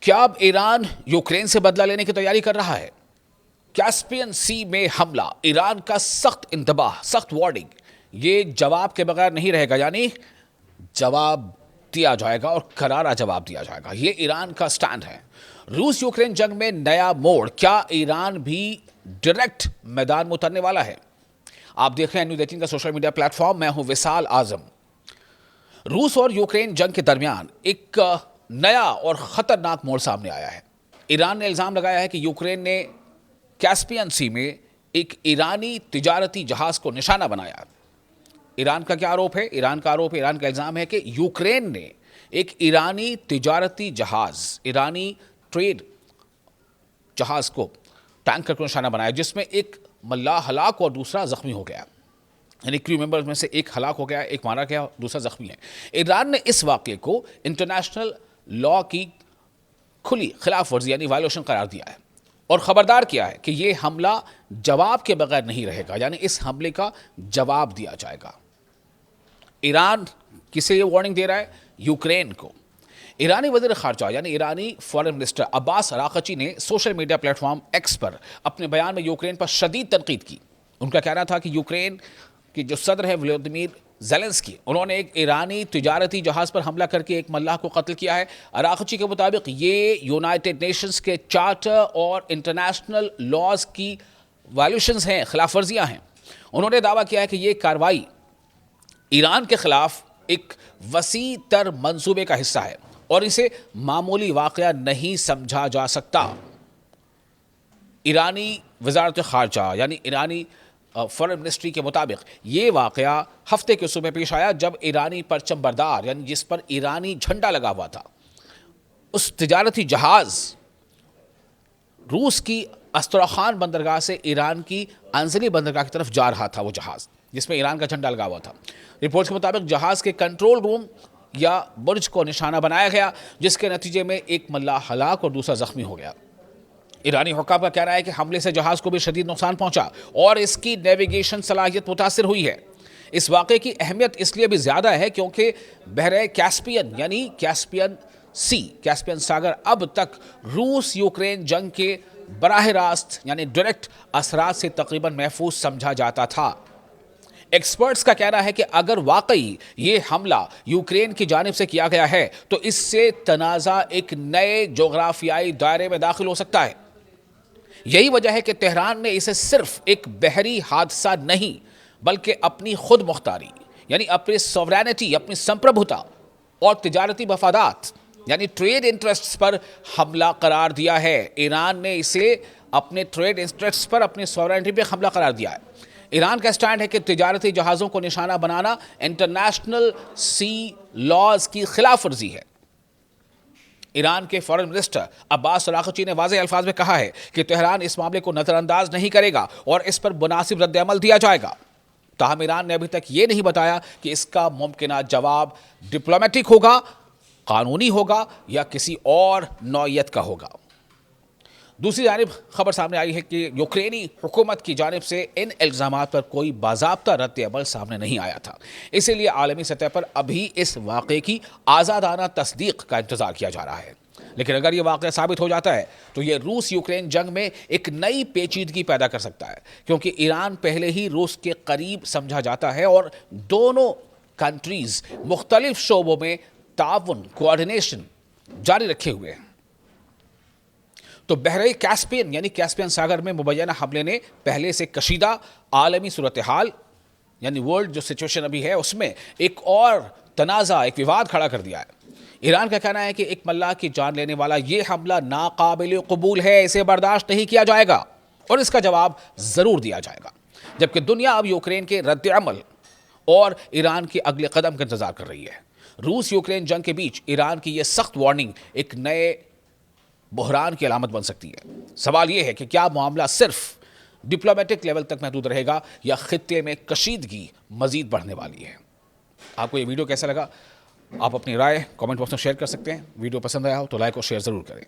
क्या अब Iran Ukraine से बदला लेने की तैयारी कर रहा है? कैस्पियन सी में हमला, ईरान का सख्त इंतबाह, सख्त वार्निंग। ये जवाब के बगैर नहीं रहेगा, यानी जवाब दिया जाएगा और करारा जवाब दिया जाएगा। ये ईरान का स्टैंड है। रूस यूक्रेन जंग में नया मोड़, क्या ईरान भी डायरेक्ट मैदान में उतरने वाला है? आप देख रहे हैं न्यूज़ 18 का सोशल मीडिया प्लेटफॉर्म। मैं हूं विशाल आजम। रूस और यूक्रेन जंग के दरमियान एक नया और खतरनाक मोड़ सामने आया है। ईरान ने इल्जाम लगाया है कि यूक्रेन ने कैस्पियन सी में एक ईरानी तिजारती जहाज को निशाना बनाया। ईरान का क्या आरोप है? ईरान का इल्जाम है कि यूक्रेन ने एक ईरानी तिजारती जहाज, ईरानी ट्रेड जहाज को टैंकर को निशाना बनाया, जिसमें एक मल्लाह हलाक और दूसरा जख्मी हो गया। यानी क्रू मेंबर्स में से एक हलाक हो गया, एक मारा गया, दूसरा जख्मी है। ईरान ने इस वाक़े को इंटरनेशनल लॉ की खुली खिलाफ वर्जी यानी वायलेशन करार दिया है और खबरदार किया है कि यह हमला जवाब के बगैर नहीं रहेगा, यानी इस हमले का जवाब दिया जाएगा। ईरान किसे ये वार्निंग दे रहा है? यूक्रेन को। ईरानी वज़ीर ख़ारजा यानी ईरानी फॉरेन मिनिस्टर अब्बास अराक़ची ने सोशल मीडिया प्लेटफॉर्म एक्स पर अपने बयान में यूक्रेन पर शदीद तनकीद की। उनका कहना था कि यूक्रेन के जो सदर है व्लादिमीर ज़ेलेंस्की, उन्होंने एक ईरानी तिजारती जहाज़ पर हमला करके एक मल्लाह को कत्ल किया है। अराक़ची के मुताबिक ये यूनाइटेड नेशंस के चार्टर और इंटरनेशनल लॉज की वायलेशंस हैं, खिलाफ वर्जियाँ हैं। उन्होंने दावा किया है कि ये कार्रवाई ईरान के खिलाफ एक वसी तर मंसूबे का हिस्सा है और इसे मामूली वाक़या नहीं समझा जा सकता। ईरानी वज़ारत ख़ारजा यानी ईरानी फॉरेन मिनिस्ट्री के मुताबिक ये वाक़या हफ्ते के सुबह पेश आया, जब ईरानी परचम बरदार यानी जिस पर ईरानी झंडा लगा हुआ था, उस तिजारती जहाज़ रूस की अस्त्राखान बंदरगाह से ईरान की अंजली बंदरगाह की तरफ जा रहा था। वो जहाज़ जिसमें ईरान का झंडा लगा हुआ था। रिपोर्ट्स के मुताबिक जहाज़ के कंट्रोल रूम या बुर्ज को निशाना बनाया गया, जिसके नतीजे में एक मल्लाह हलाक और दूसरा जख्मी हो गया। ईरानी हुक्काम का कहना है कि हमले से जहाज़ को भी शदीद नुकसान पहुंचा और इसकी नेविगेशन सलाहियत मुतासिर हुई है। इस वाक़े की अहमियत इसलिए भी ज़्यादा है क्योंकि बहरे कैस्पियन यानी कैस्पियन सागर अब तक रूस यूक्रेन जंग के बराह रास्त यानी डायरेक्ट असरात से तकरीबन महफूज समझा जाता था। एक्सपर्ट्स का कहना है कि अगर वाकई ये हमला यूक्रेन की जानिब से किया गया है तो इससे तनाज़ा एक नए जोग्राफियाई दायरे में दाखिल हो सकता है। यही वजह है कि तेहरान ने इसे सिर्फ एक बहरी हादसा नहीं बल्कि अपनी खुद मुख्तारी यानी अपनी सॉवरेनिटी, अपनी संप्रभुता और तिजारती मफादात यानी ट्रेड इंटरेस्ट्स पर हमला करार दिया है। ईरान ने इसे अपने ट्रेड इंटरेस्ट्स पर, अपनी सॉवरेनिटी पर हमला करार दिया है। ईरान का स्टैंड है कि तिजारती जहाज़ों को निशाना बनाना इंटरनेशनल सी लॉज की खिलाफ वर्जी है। ईरान के फॉरेन मिनिस्टर अब्बास अराक़ची ने वाज़ेह अल्फाज में कहा है कि तेहरान इस मामले को नज़रअंदाज नहीं करेगा और इस पर मुनासिब रद्द-ए-अमल दिया जाएगा। ताहम ईरान ने अभी तक ये नहीं बताया कि इसका मुमकिना जवाब डिप्लोमेटिक होगा, कानूनी होगा या किसी और नौइयत का होगा। दूसरी जानिब खबर सामने आई है कि यूक्रेनी हुकूमत की जानिब से इन इल्ज़ामात पर कोई बाज़ाब्ता रद्द-ए-अमल सामने नहीं आया था। इसीलिए आलमी सतह पर अभी इस वाक़े की आज़ादाना तस्दीक का इंतज़ार किया जा रहा है। लेकिन अगर ये वाक़या साबित हो जाता है तो ये रूस यूक्रेन जंग में एक नई पेचीदगी पैदा कर सकता है, क्योंकि ईरान पहले ही रूस के करीब समझा जाता है और दोनों कंट्रीज़ मुख्तलिफ शोबों में ताउन, कोऑर्डिनेशन जारी रखे हुए हैं। तो बहरे कैस्पियन यानी कैस्पियन सागर में मुबैना हमले ने पहले से कशीदा आलमी सूरत हाल यानी वर्ल्ड जो सिचुएशन अभी है उसमें एक और तनाज़ा, एक विवाद खड़ा कर दिया है। ईरान का कहना है कि एक मल्लाह की जान लेने वाला ये हमला नाकाबिल कबूल है, इसे बर्दाश्त नहीं किया जाएगा और इसका जवाब ज़रूर दिया जाएगा। जबकि दुनिया अब यूक्रेन के रद्द-ए-अमल और ईरान के अगले कदम का इंतज़ार कर रही है। रूस यूक्रेन जंग के बीच ईरान की यह सख्त वार्निंग एक नए बहरान की अलामत बन सकती है। सवाल यह है कि क्या मामला सिर्फ डिप्लोमेटिक लेवल तक महदूद रहेगा या खित्ते में कशीदगी मजीद बढ़ने वाली है। आपको ये वीडियो कैसा लगा? आप अपनी राय कमेंट बॉक्स में शेयर कर सकते हैं। वीडियो पसंद आया हो तो लाइक और शेयर ज़रूर करें।